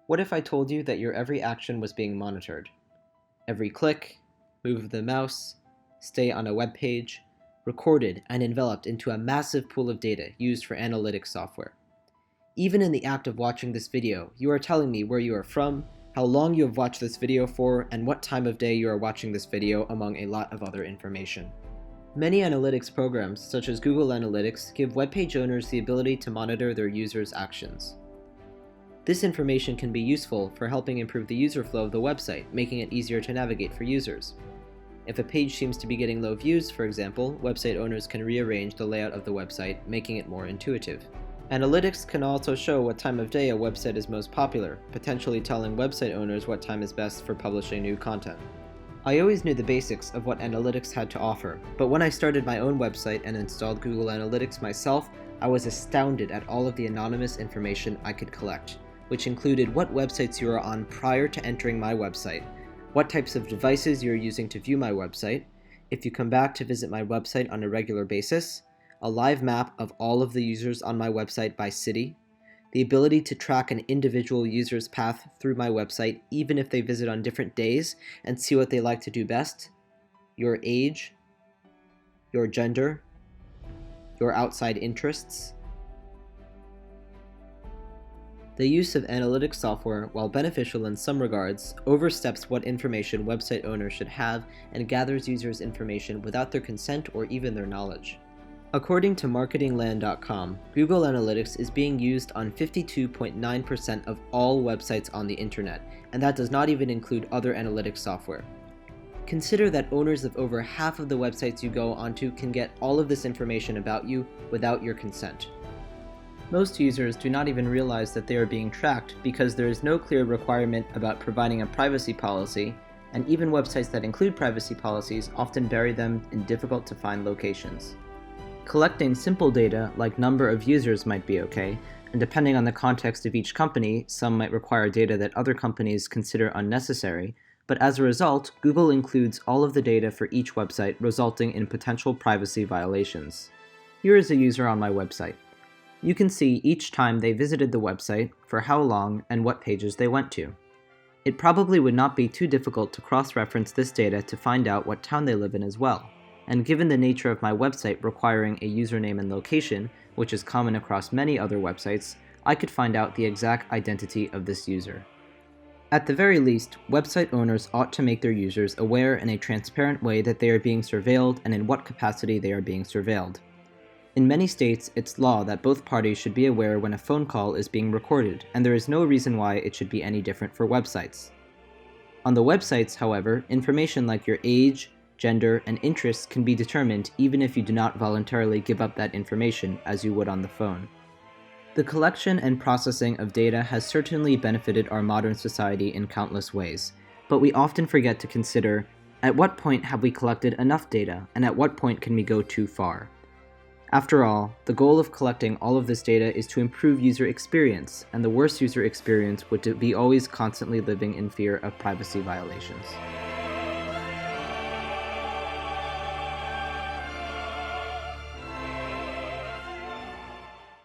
What if I told you that your every action was being monitored? Every click, move of the mouse, stay on a web page, recorded and enveloped into a massive pool of data used for analytics software. Even in the act of watching this video, you are telling me where you are from, how long you have watched this video for, and what time of day you are watching this video, among a lot of other information. Many analytics programs, such as Google Analytics, give web page owners the ability to monitor their users' actions. This information can be useful for helping improve the user flow of the website, making it easier to navigate for users. If a page seems to be getting low views, for example, website owners can rearrange the layout of the website, making it more intuitive. Analytics can also show what time of day a website is most popular, potentially telling website owners what time is best for publishing new content. I always knew the basics of what analytics had to offer, but when I started my own website and installed Google Analytics myself, I was astounded at all of the anonymous information I could collect, which included what websites you are on prior to entering my website, what types of devices you are using to view my website, if you come back to visit my website on a regular basis, a live map of all of the users on my website by city, the ability to track an individual user's path through my website even if they visit on different days and see what they like to do best, your age, your gender, your outside interests. The use of analytics software, while beneficial in some regards, oversteps what information website owners should have and gathers users' information without their consent or even their knowledge. According to marketingland.com, Google Analytics is being used on 52.9% of all websites on the internet, and that does not even include other analytics software. Consider that owners of over half of the websites you go onto can get all of this information about you without your consent. Most users do not even realize that they are being tracked because there is no clear requirement about providing a privacy policy, and even websites that include privacy policies often bury them in difficult-to-find locations. Collecting simple data like number of users might be okay, and depending on the context of each company, some might require data that other companies consider unnecessary, but as a result, Google includes all of the data for each website, resulting in potential privacy violations. Here is a user on my website. You can see each time they visited the website, for how long, and what pages they went to. It probably would not be too difficult to cross-reference this data to find out what town they live in as well. And given the nature of my website requiring a username and location, which is common across many other websites, I could find out the exact identity of this user. At the very least, website owners ought to make their users aware in a transparent way that they are being surveilled and in what capacity they are being surveilled. In many states, it's law that both parties should be aware when a phone call is being recorded, and there is no reason why it should be any different for websites. On the websites, however, information like your age, gender, and interests can be determined even if you do not voluntarily give up that information as you would on the phone. The collection and processing of data has certainly benefited our modern society in countless ways, but we often forget to consider, at what point have we collected enough data, and at what point can we go too far? After all, the goal of collecting all of this data is to improve user experience, and the worst user experience would be always constantly living in fear of privacy violations.